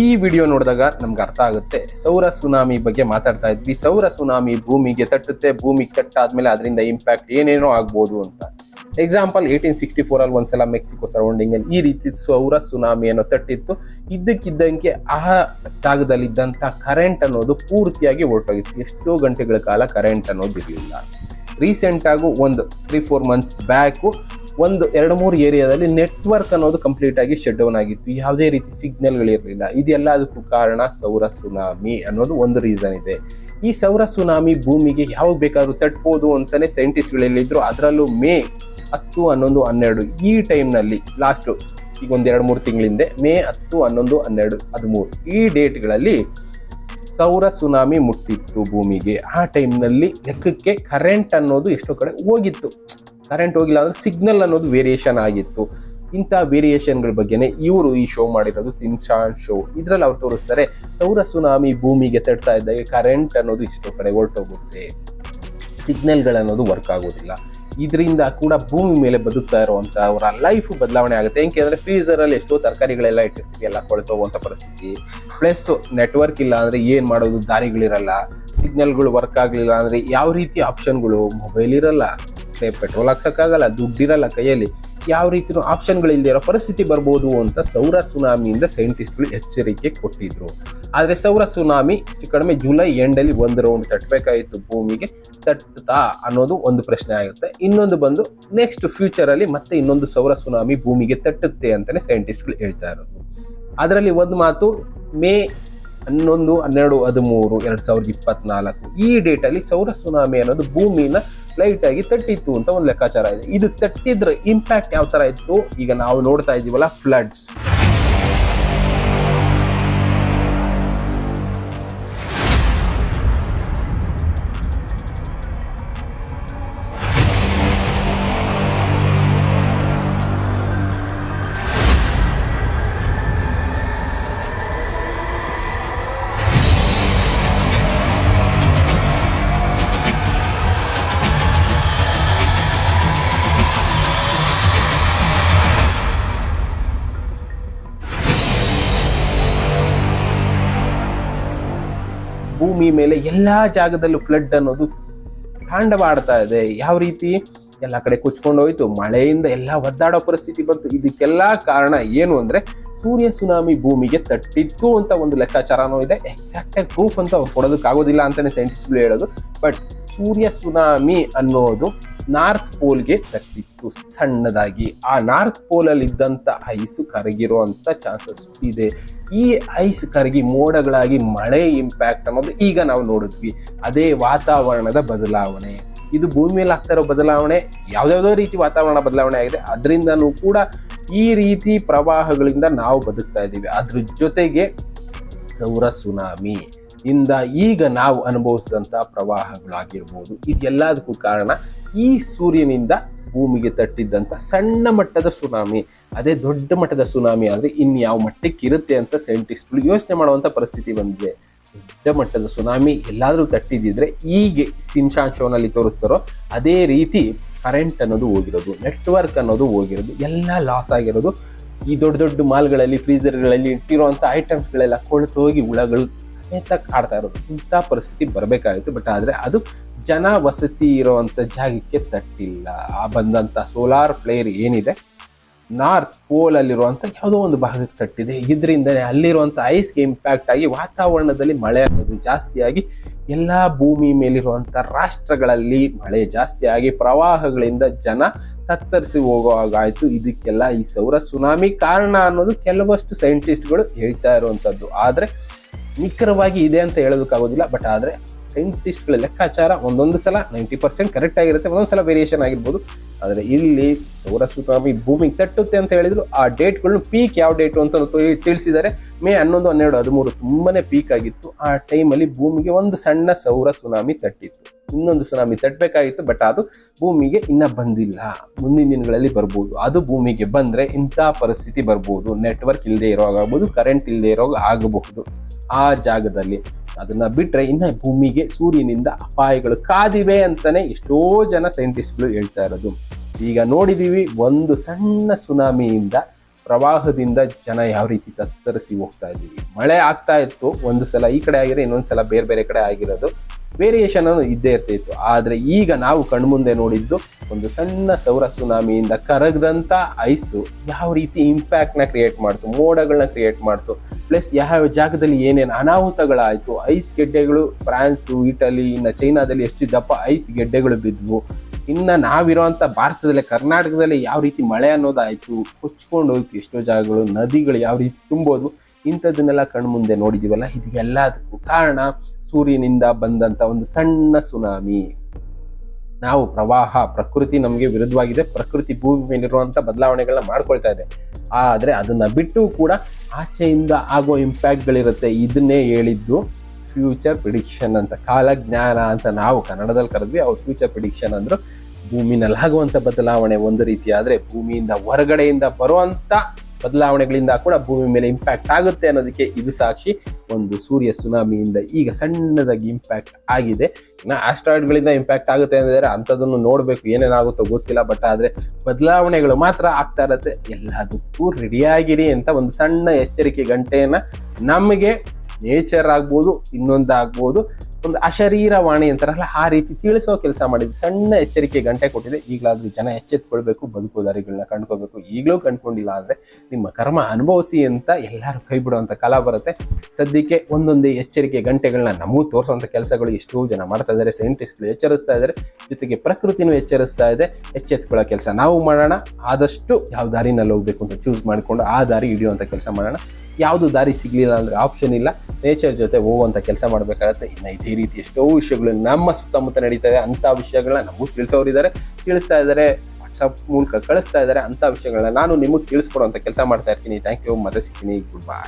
ಈ ವಿಡಿಯೋ ನೋಡಿದಾಗ ನಮ್ಗೆ ಅರ್ಥ ಆಗುತ್ತೆ. ಸೌರ ಸುನಾಮಿ ಬಗ್ಗೆ ಮಾತಾಡ್ತಾ ಇದ್ವಿ. ಸೌರ ಸುನಾಮಿ ಭೂಮಿಗೆ ತಟ್ಟುತ್ತೆ, ಭೂಮಿಗೆ ತಟ್ಟಾದ್ಮೇಲೆ ಅದರಿಂದ ಇಂಪ್ಯಾಕ್ಟ್ ಏನೇನೋ ಆಗ್ಬೋದು ಅಂತ. ಎಕ್ಸಾಂಪಲ್ 1864 ಅಲ್ಲಿ ಒಂದ್ಸಲ ಮೆಕ್ಸಿಕೋ ಸರೌಂಡಿಂಗ್ ಅಲ್ಲಿ ಈ ರೀತಿ ಸೌರ ಸುನಾಮಿಯನ್ನು ತಟ್ಟಿತ್ತು. ಇದ್ದಕ್ಕಿದ್ದಂಗೆ ಆ ಜಾಗದಲ್ಲಿದ್ದಂತ ಕರೆಂಟ್ ಅನ್ನೋದು ಪೂರ್ತಿಯಾಗಿ ಹೊರಟೋಗಿತ್ತು. ಎಷ್ಟೋ ಗಂಟೆಗಳ ಕಾಲ ಕರೆಂಟ್ ಅನ್ನೋದು ಇರಲಿಲ್ಲ. ರೀಸೆಂಟ್ ಆಗು ಒಂದು 3-4 ಮಂತ್ಸ್ ಬ್ಯಾಕು ಒಂದು 2-3 ಏರಿಯಾದಲ್ಲಿ ನೆಟ್ವರ್ಕ್ ಅನ್ನೋದು ಕಂಪ್ಲೀಟ್ ಆಗಿ ಶಟ್ ಡೌನ್ ಆಗಿತ್ತು. ಯಾವುದೇ ರೀತಿ ಸಿಗ್ನಲ್ಗಳಿರಲಿಲ್ಲ. ಇದೆಲ್ಲದಕ್ಕೂ ಕಾರಣ ಸೌರ ಸುನಾಮಿ ಅನ್ನೋದು ಒಂದು ರೀಸನ್ ಇದೆ. ಈ ಸೌರ ಸುನಾಮಿ ಭೂಮಿಗೆ ಯಾವಾಗ ಬೇಕಾದ್ರೂ ತಟ್ಬೋದು ಅಂತಾನೆ ಸೈಂಟಿಸ್ಟ್ಗಳು ಹೇಳಿದ್ರು. ಅದರಲ್ಲೂ ಮೇ 10, 11, 12 ಈ ಟೈಮ್ನಲ್ಲಿ ಲಾಸ್ಟ್ ಈಗ ಒಂದು 2-3 ತಿಂಗಳಿಂದೆ ಮೇ 10, 11, 12, 13 ಈ ಡೇಟ್ಗಳಲ್ಲಿ ಸೌರ ಸುನಾಮಿ ಮುಟ್ಟಿತ್ತು ಭೂಮಿಗೆ. ಆ ಟೈಮ್ನಲ್ಲಿ ಲೆಕ್ಕಕ್ಕೆ ಕರೆಂಟ್ ಅನ್ನೋದು ಎಷ್ಟೋ ಕಡೆ ಹೋಗಿತ್ತು. ಕರೆಂಟ್ ಹೋಗಿಲ್ಲ ಅಂದ್ರೆ ಸಿಗ್ನಲ್ ಅನ್ನೋದು ವೇರಿಯೇಷನ್ ಆಗಿತ್ತು. ಇಂಥ ವೇರಿಯೇಷನ್ಗಳ ಬಗ್ಗೆನೇ ಇವರು ಈ ಶೋ ಮಾಡಿರೋದು ಸಿನ್ಶಾನ್ ಶೋ. ಇದ್ರಲ್ಲಿ ಅವ್ರು ತೋರಿಸ್ತಾರೆ ಸೌರ ಸುನಾಮಿ ಭೂಮಿಗೆ ತಟ್ತಾ ಇದ್ದಾಗ ಕರೆಂಟ್ ಅನ್ನೋದು ಎಷ್ಟೋ ಕಡೆ ಹೊರಟೋಗುತ್ತೆ, ಸಿಗ್ನಲ್ಗಳನ್ನೋದು ವರ್ಕ್ ಆಗೋದಿಲ್ಲ. ಇದರಿಂದ ಕೂಡ ಭೂಮಿ ಮೇಲೆ ಬದುಕ್ತಾ ಇರುವಂತ ಅವರ ಲೈಫ್ ಬದಲಾವಣೆ ಆಗುತ್ತೆ. ಯಾಕೆಂದ್ರೆ ಫ್ರೀಸರ್ ಅಲ್ಲಿ ಎಷ್ಟೋ ತರಕಾರಿಗಳೆಲ್ಲ ಇಟ್ಟಿರ್ತೀವಿ, ಎಲ್ಲ ಕೊಳ್ತೋಗುವಂತ ಪರಿಸ್ಥಿತಿ. ಪ್ಲಸ್ ನೆಟ್ವರ್ಕ್ ಇಲ್ಲ ಅಂದ್ರೆ ಏನ್ ಮಾಡೋದು, ದಾರಿಗಳಿರಲ್ಲ. ಸಿಗ್ನಲ್ಗಳು ವರ್ಕ್ ಆಗ್ಲಿಲ್ಲ ಅಂದ್ರೆ ಯಾವ ರೀತಿ ಆಪ್ಷನ್ಗಳು, ಮೊಬೈಲ್ ಇರಲ್ಲ, ಪೆಟ್ರೋಲ್ ಹಾಕ್ಸಕ್ಕಾಗಲ್ಲ, ದುಡ್ಡಿರಲ್ಲ ಕೈಯಲ್ಲಿ, ಯಾವ ರೀತಿನೂ ಆಪ್ಷನ್ಗಳಿಲ್ಲದೆ ಇರೋ ಪರಿಸ್ಥಿತಿ ಬರ್ಬೋದು ಅಂತ ಸೌರ ಸುನಾಮಿಯಿಂದ ಸೈಂಟಿಸ್ಟ್ಗಳು ಎಚ್ಚರಿಕೆ ಕೊಟ್ಟಿದ್ರು. ಆದ್ರೆ ಸೌರ ಸುನಾಮಿ ಕಡಿಮೆ ಜುಲೈ ಎಂಡಲ್ಲಿ ಒಂದು ರೌಂಡ್ ತಟ್ಟಬೇಕಾಗಿತ್ತು ಭೂಮಿಗೆ. ತಟ್ಟುತ್ತಾ ಅನ್ನೋದು ಒಂದು ಪ್ರಶ್ನೆ ಆಗುತ್ತೆ. ಇನ್ನೊಂದು ಬಂದು ನೆಕ್ಸ್ಟ್ ಫ್ಯೂಚರ್ ಅಲ್ಲಿ ಮತ್ತೆ ಇನ್ನೊಂದು ಸೌರ ಸುನಾಮಿ ಭೂಮಿಗೆ ತಟ್ಟುತ್ತೆ ಅಂತಾನೆ ಸೈಂಟಿಸ್ಟ್ಗಳು ಹೇಳ್ತಾ ಇರೋದು. ಅದರಲ್ಲಿ ಒಂದು ಮಾತು ಮೇ 11, 12, 13, 2024 ಈ ಡೇಟ್ ಅಲ್ಲಿ ಸೌರ ಸುನಾಮಿ ಅನ್ನೋದು ಭೂಮಿನ ಲೈಟ್ ಆಗಿ ತಟ್ಟಿತ್ತು ಅಂತ ಒಂದು ಲೆಕ್ಕಾಚಾರ ಇದೆ. ಇದು ತಟ್ಟಿದ್ರ ಇಂಪ್ಯಾಕ್ಟ್ ಯಾವ ತರ ಇತ್ತು ಈಗ ನಾವು ನೋಡ್ತಾ ಇದೀವಲ್ಲ, ಫ್ಲಡ್ಸ್. ಭೂಮಿ ಮೇಲೆ ಎಲ್ಲಾ ಜಾಗದಲ್ಲೂ ಫ್ಲಡ್ ಅನ್ನೋದು ತಾಂಡವಾಡ್ತಾ ಇದೆ. ಯಾವ ರೀತಿ ಎಲ್ಲ ಕಡೆ ಕೊಚ್ಕೊಂಡು ಹೋಯ್ತು, ಮಳೆಯಿಂದ ಎಲ್ಲ ಒದ್ದಾಡೋ ಪರಿಸ್ಥಿತಿ ಬಂತು. ಇದಕ್ಕೆಲ್ಲಾ ಕಾರಣ ಏನು ಅಂದ್ರೆ ಸೂರ್ಯ ಸುನಾಮಿ ಭೂಮಿಗೆ ತಟ್ಟಿತ್ತು ಅಂತ ಒಂದು ಲೆಕ್ಕಾಚಾರನೂ ಇದೆ. ಎಕ್ಸಾಕ್ಟ್ ಆಗಿ ಪ್ರೂಫ್ ಅಂತ ಅವ್ರು ಕೊಡೋದಕ್ಕಾಗೋದಿಲ್ಲ ಅಂತಾನೆ ಸೈಂಟಿಸ್ಟ್ಗಳು ಹೇಳೋದು. ಬಟ್ ಸೂರ್ಯ ಸುನಾಮಿ ಅನ್ನೋದು ನಾರ್ತ್ ಪೋಲ್ಗೆ ತಟ್ಟಿತ್ತು ಸಣ್ಣದಾಗಿ. ಆ ನಾರ್ತ್ ಪೋಲ್ ಅಲ್ಲಿ ಇದ್ದಂತ ಐಸ್ ಕರಗಿರುವಂತ ಚಾನ್ಸಸ್ ಇದೆ. ಈ ಐಸ್ ಕರಗಿ ಮೋಡಗಳಾಗಿ ಮಳೆ ಇಂಪ್ಯಾಕ್ಟ್ ಅನ್ನೋದು ಈಗ ನಾವು ನೋಡಿದ್ವಿ. ಅದೇ ವಾತಾವರಣದ ಬದಲಾವಣೆ. ಇದು ಭೂಮಿ ಮೇಲೆ ಆಗ್ತಾ ಇರೋ ಬದಲಾವಣೆ, ಯಾವ್ದಾವ್ದೋ ರೀತಿ ವಾತಾವರಣ ಬದಲಾವಣೆ ಆಗಿದೆ. ಅದರಿಂದನೂ ಕೂಡ ಈ ರೀತಿ ಪ್ರವಾಹಗಳಿಂದ ನಾವು ಬದುಕ್ತಾ ಇದ್ದೀವಿ. ಅದ್ರ ಜೊತೆಗೆ ಸೌರ ಸುನಾಮಿ ಇಂದ ಈಗ ನಾವು ಅನುಭವಿಸಿದಂತ ಪ್ರವಾಹಗಳಾಗಿರ್ಬೋದು. ಇದೆಲ್ಲದಕ್ಕೂ ಕಾರಣ ಈ ಸೂರ್ಯನಿಂದ ಭೂಮಿಗೆ ತಟ್ಟಿದ್ದಂತ ಸಣ್ಣ ಮಟ್ಟದ ಸುನಾಮಿ. ಅದೇ ದೊಡ್ಡ ಮಟ್ಟದ ಸುನಾಮಿ ಆದ್ರೆ ಇನ್ಯಾವ ಮಟ್ಟಕ್ಕೆ ಇರುತ್ತೆ ಅಂತ ಸೈಂಟಿಸ್ಟ್ಗಳು ಯೋಚನೆ ಮಾಡುವಂತ ಪರಿಸ್ಥಿತಿ ಬಂದಿದೆ. ದೊಡ್ಡ ಮಟ್ಟದ ಸುನಾಮಿ ಎಲ್ಲಾದ್ರೂ ತಟ್ಟಿದ್ರೆ ಹೀಗೆ ಸಿನ್ಶಾನ್ ಶೋನಲ್ಲಿ ತೋರಿಸ್ತಾರೋ ಅದೇ ರೀತಿ ಕರೆಂಟ್ ಅನ್ನೋದು ಹೋಗಿರೋದು, ನೆಟ್ವರ್ಕ್ ಅನ್ನೋದು ಹೋಗಿರೋದು, ಎಲ್ಲ ಲಾಸ್ ಆಗಿರೋದು. ಈ ದೊಡ್ಡ ದೊಡ್ಡ ಮಾಲ್ಗಳಲ್ಲಿ, ಫ್ರೀಸರ್ಗಳಲ್ಲಿ ಇಟ್ಟಿರುವಂತ ಐಟಮ್ಸ್ಗಳೆಲ್ಲ ಕೊಳ್ತೋಗಿ ಹುಳಗಳು ಸಮೇತ ಕಾಡ್ತಾ ಇರೋದು. ಇಂಥ ಪರಿಸ್ಥಿತಿ ಬರಬೇಕಾಗಿತ್ತು. ಬಟ್ ಆದ್ರೆ ಅದು ಜನ ವಸತಿ ಇರುವಂತ ಜಾಗಕ್ಕೆ ತಟ್ಟಿಲ್ಲ. ಆ ಬಂದಂತ ಸೋಲಾರ್ ಫ್ಲೇರ್ ಏನಿದೆ ನಾರ್ತ್ ಪೋಲ್ ಅಲ್ಲಿರುವಂತ ಯಾವುದೋ ಒಂದು ಭಾಗಕ್ಕೆ ತಟ್ಟಿದೆ. ಇದರಿಂದನೇ ಅಲ್ಲಿರುವಂತ ಐಸ್ಗೆ ಇಂಪ್ಯಾಕ್ಟ್ ಆಗಿ ವಾತಾವರಣದಲ್ಲಿ ಮಳೆ ಅನ್ನೋದು ಜಾಸ್ತಿಯಾಗಿ ಎಲ್ಲಾ ಭೂಮಿ ಮೇಲಿರುವಂತ ರಾಷ್ಟ್ರಗಳಲ್ಲಿ ಮಳೆ ಜಾಸ್ತಿ ಆಗಿ ಪ್ರವಾಹಗಳಿಂದ ಜನ ತತ್ತರಿಸಿ ಹೋಗುವಾಗಾಯ್ತು. ಇದಕ್ಕೆಲ್ಲ ಈ ಸೌರ ಸುನಾಮಿ ಕಾರಣ ಅನ್ನೋದು ಕೆಲವಷ್ಟು ಸೈಂಟಿಸ್ಟ್ಗಳು ಹೇಳ್ತಾ ಇರುವಂತದ್ದು. ಆದ್ರೆ ನಿಖರವಾಗಿ ಇದೆ ಅಂತ ಹೇಳೋದಕ್ಕಾಗೋದಿಲ್ಲ. ಬಟ್ ಆದ್ರೆ ಸೈಂಟಿಸ್ಟ್ಗಳ ಲೆಕ್ಕಾಚಾರ ಒಂದೊಂದು ಸಲ 90% ಕರೆಕ್ಟ್ ಆಗಿರುತ್ತೆ, ಒಂದೊಂದು ಸಲ ವೇರಿಯೇಷನ್ ಆಗಿರ್ಬೋದು. ಆದರೆ ಇಲ್ಲಿ ಸೌರ ಸುನಾಮಿ ಭೂಮಿಗೆ ತಟ್ಟುತ್ತೆ ಅಂತ ಹೇಳಿದ್ರು. ಆ ಡೇಟ್ಗಳನ್ನ ಪೀಕ್ ಯಾವ ಡೇಟು ಅಂತ ತಿಳಿಸಿದ್ದಾರೆ. ಮೇ 11, 12, 13 ತುಂಬಾನೇ ಪೀಕ್ ಆಗಿತ್ತು. ಆ ಟೈಮಲ್ಲಿ ಭೂಮಿಗೆ ಒಂದು ಸಣ್ಣ ಸೌರ ಸುನಾಮಿ ತಟ್ಟಿತ್ತು. ಇನ್ನೊಂದು ಸುನಾಮಿ ತಟ್ಟಬೇಕಾಗಿತ್ತು. ಬಟ್ ಅದು ಭೂಮಿಗೆ ಇನ್ನ ಬಂದಿಲ್ಲ. ಮುಂದಿನ ದಿನಗಳಲ್ಲಿ ಬರ್ಬೋದು. ಅದು ಭೂಮಿಗೆ ಬಂದ್ರೆ ಇಂಥ ಪರಿಸ್ಥಿತಿ ಬರ್ಬೋದು. ನೆಟ್ವರ್ಕ್ ಇಲ್ಲದೆ ಇರೋವಾಗ ಆಗ್ಬೋದು, ಕರೆಂಟ್ ಇಲ್ಲದೆ ಇರೋವಾಗ ಆಗಬಹುದು. ಆ ಜಾಗದಲ್ಲಿ ಅದನ್ನ ಬಿಟ್ರೆ ಇನ್ನ ಭೂಮಿಗೆ ಸೂರ್ಯನಿಂದ ಅಪಾಯಗಳು ಕಾದಿವೆ ಅಂತಾನೆ ಎಷ್ಟೋ ಜನ ಸೈಂಟಿಸ್ಟ್ಗಳು ಹೇಳ್ತಾ ಇರೋದು. ಈಗ ನೋಡಿದೀವಿ ಒಂದು ಸಣ್ಣ ಸುನಾಮಿಯಿಂದ ಪ್ರವಾಹದಿಂದ ಜನ ಯಾವ ರೀತಿ ತತ್ತರಿಸಿ ಹೋಗ್ತಾ ಇದ್ದೀವಿ. ಮಳೆ ಆಗ್ತಾ ಇತ್ತು, ಒಂದು ಸಲ ಈ ಕಡೆ ಆಗಿರೋ, ಇನ್ನೊಂದು ಸಲ ಬೇರೆ ಬೇರೆ ಕಡೆ ಆಗಿರೋದು, ವೇರಿಯೇಷನ್ ಅನ್ನು ಇದ್ದೇ ಇರ್ತಿತ್ತು. ಆದರೆ ಈಗ ನಾವು ಕಣ್ಮುಂದೆ ನೋಡಿದ್ದು ಒಂದು ಸಣ್ಣ ಸೌರ ಸುನಾಮಿಯಿಂದ ಕರಗದಂಥ ಐಸು ಯಾವ ರೀತಿ ಇಂಪ್ಯಾಕ್ಟ್ನ ಕ್ರಿಯೇಟ್ ಮಾಡ್ತು, ಮೋಡಗಳನ್ನ ಕ್ರಿಯೇಟ್ ಮಾಡ್ತು, ಪ್ಲಸ್ ಯಾವ ಜಾಗದಲ್ಲಿ ಏನೇನು ಅನಾಹುತಗಳಾಯಿತು. ಐಸ್ ಗೆಡ್ಡೆಗಳು ಫ್ರಾನ್ಸು, ಇಟಲಿ, ಇನ್ನು ಚೈನಾದಲ್ಲಿ ಎಷ್ಟು ದಪ್ಪ ಐಸ್ ಗೆಡ್ಡೆಗಳು ಬಿದ್ವು. ಇನ್ನು ನಾವಿರೋಂಥ ಭಾರತದಲ್ಲಿ, ಕರ್ನಾಟಕದಲ್ಲಿ ಯಾವ ರೀತಿ ಮಳೆ ಅನ್ನೋದಾಯಿತು, ಕೊಚ್ಕೊಂಡು ಹೋಯ್ತು ಎಷ್ಟೋ ಜಾಗಗಳು, ನದಿಗಳು ಯಾವ ರೀತಿ ತುಂಬೋದು, ಇಂಥದ್ದನ್ನೆಲ್ಲ ಕಣ್ಮುಂದೆ ನೋಡಿದ್ದೀವಲ್ಲ. ಇದೆಲ್ಲದಕ್ಕೂ ಕಾರಣ ಸೂರ್ಯನಿಂದ ಬಂದಂಥ ಒಂದು ಸಣ್ಣ ಸುನಾಮಿ. ನಾವು ಪ್ರವಾಹ, ಪ್ರಕೃತಿ ನಮಗೆ ವಿರುದ್ಧವಾಗಿದೆ, ಪ್ರಕೃತಿ ಭೂಮಿ ಮೇಲಿರುವಂಥ ಬದಲಾವಣೆಗಳನ್ನ ಮಾಡ್ಕೊಳ್ತಾ ಇದೆ. ಆದರೆ ಅದನ್ನ ಬಿಟ್ಟು ಕೂಡ ಆಚೆಯಿಂದ ಆಗೋ ಇಂಪ್ಯಾಕ್ಟ್ಗಳಿರುತ್ತೆ. ಇದನ್ನೇ ಹೇಳಿದ್ದು ಫ್ಯೂಚರ್ ಪ್ರಿಡಿಕ್ಷನ್ ಅಂತ, ಕಾಲಜ್ಞಾನ ಅಂತ ನಾವು ಕನ್ನಡದಲ್ಲಿ ಕರೆದ್ವಿ. ಅವ್ರು ಫ್ಯೂಚರ್ ಪ್ರಿಡಿಕ್ಷನ್ ಅಂದ್ರು. ಭೂಮಿನಲ್ಲಿ ಆಗುವಂಥ ಬದಲಾವಣೆ ಒಂದು ರೀತಿ ಆದರೆ, ಭೂಮಿಯಿಂದ ಹೊರಗಡೆಯಿಂದ ಬರುವಂಥ ಬದಲಾವಣೆಗಳಿಂದ ಕೂಡ ಭೂಮಿ ಮೇಲೆ ಇಂಪ್ಯಾಕ್ಟ್ ಆಗುತ್ತೆ ಅನ್ನೋದಕ್ಕೆ ಇದು ಸಾಕ್ಷಿ. ಒಂದು ಸೂರ್ಯ ಸುನಾಮಿಯಿಂದ ಈಗ ಸಣ್ಣದಾಗಿ ಇಂಪ್ಯಾಕ್ಟ್ ಆಗಿದೆ. ಇನ್ನು ಆಸ್ಟ್ರಾಯ್ಡ್ಗಳಿಂದ ಇಂಪ್ಯಾಕ್ಟ್ ಆಗುತ್ತೆ ಅಂದರೆ ಅಂಥದ್ದನ್ನು ನೋಡಬೇಕು, ಏನೇನಾಗುತ್ತೋ ಗೊತ್ತಿಲ್ಲ. ಬಟ್ ಆದರೆ ಬದಲಾವಣೆಗಳು ಮಾತ್ರ ಆಗ್ತಾ ಇರತ್ತೆ. ಎಲ್ಲದಕ್ಕೂ ರೆಡಿಯಾಗಿರಿ ಅಂತ ಒಂದು ಸಣ್ಣ ಎಚ್ಚರಿಕೆ ಗಂಟೆಯನ್ನು ನಮಗೆ ನೇಚರ್ ಆಗ್ಬೋದು, ಇನ್ನೊಂದಾಗ್ಬೋದು, ಒಂದು ಅಶರೀರವಾಣಿ ಅಂತಾರಲ್ಲ ಆ ರೀತಿ ತಿಳಿಸೋ ಕೆಲಸ ಮಾಡಿದ್ದು. ಸಣ್ಣ ಎಚ್ಚರಿಕೆ ಗಂಟೆ ಕೊಟ್ಟಿದೆ. ಈಗಲಾದ್ರೂ ಜನ ಎಚ್ಚೆತ್ಕೊಳ್ಬೇಕು, ಬದುಕೋ ದಾರಿಗಳನ್ನ ಕಂಡ್ಕೋಬೇಕು. ಈಗಲೂ ಕಂಡ್ಕೊಂಡಿಲ್ಲ ಅಂದರೆ ನಿಮ್ಮ ಕರ್ಮ ಅನುಭವಿಸಿ ಅಂತ ಎಲ್ಲರೂ ಕೈ ಬಿಡುವಂಥ ಕಾಲ ಬರುತ್ತೆ. ಸದ್ಯಕ್ಕೆ ಒಂದೊಂದೇ ಎಚ್ಚರಿಕೆ ಗಂಟೆಗಳನ್ನ ನಮಗೂ ತೋರಿಸುವಂಥ ಕೆಲಸಗಳು ಎಷ್ಟೋ ಜನ ಮಾಡ್ತಾ ಇದ್ದಾರೆ. ಸೈಂಟಿಸ್ಟ್ಗಳು ಎಚ್ಚರಿಸ್ತಾ ಇದ್ದಾರೆ, ಜೊತೆಗೆ ಪ್ರಕೃತಿನೂ ಎಚ್ಚರಿಸ್ತಾ ಇದೆ. ಎಚ್ಚೆತ್ಕೊಳ್ಳೋ ಕೆಲಸ ನಾವು ಮಾಡೋಣ. ಆದಷ್ಟು ಯಾವ ದಾರಿನಲ್ಲಿ ಹೋಗ್ಬೇಕು ಅಂತ ಚೂಸ್ ಮಾಡಿಕೊಂಡು ಆ ದಾರಿ ಹಿಡಿಯುವಂಥ ಕೆಲಸ ಮಾಡೋಣ. ಯಾವುದು ದಾರಿ ಸಿಗಲಿಲ್ಲ ಅಂದರೆ ಆಪ್ಷನ್ ಇಲ್ಲ, ನೇಚರ್ ಜೊತೆ ಹೋಗುವಂಥ ಕೆಲಸ ಮಾಡಬೇಕಾಗತ್ತೆ. ಇನ್ನು ಇದೇ ರೀತಿ ಎಷ್ಟೋ ವಿಷಯಗಳು ನಮ್ಮ ಸುತ್ತಮುತ್ತ ನಡೀತಾ ಇದೆ. ಅಂಥ ವಿಷಯಗಳನ್ನ ನಮಗೂ ತಿಳಿಸೋರಿದ್ದಾರೆ, ತಿಳಿಸ್ತಾ ಇದ್ದಾರೆ, ವಾಟ್ಸಪ್ ಮೂಲಕ ಕಳಿಸ್ತಾ ಇದ್ದಾರೆ. ಅಂಥ ವಿಷಯಗಳನ್ನ ನಾನು ನಿಮಗೆ ತಿಳಿಸ್ಕೊಡುವಂಥ ಕೆಲಸ ಮಾಡ್ತಾ ಇರ್ತೀನಿ. Thank you. ಮತ್ತೆ ಸಿಗ್ತೀನಿ. Good bye.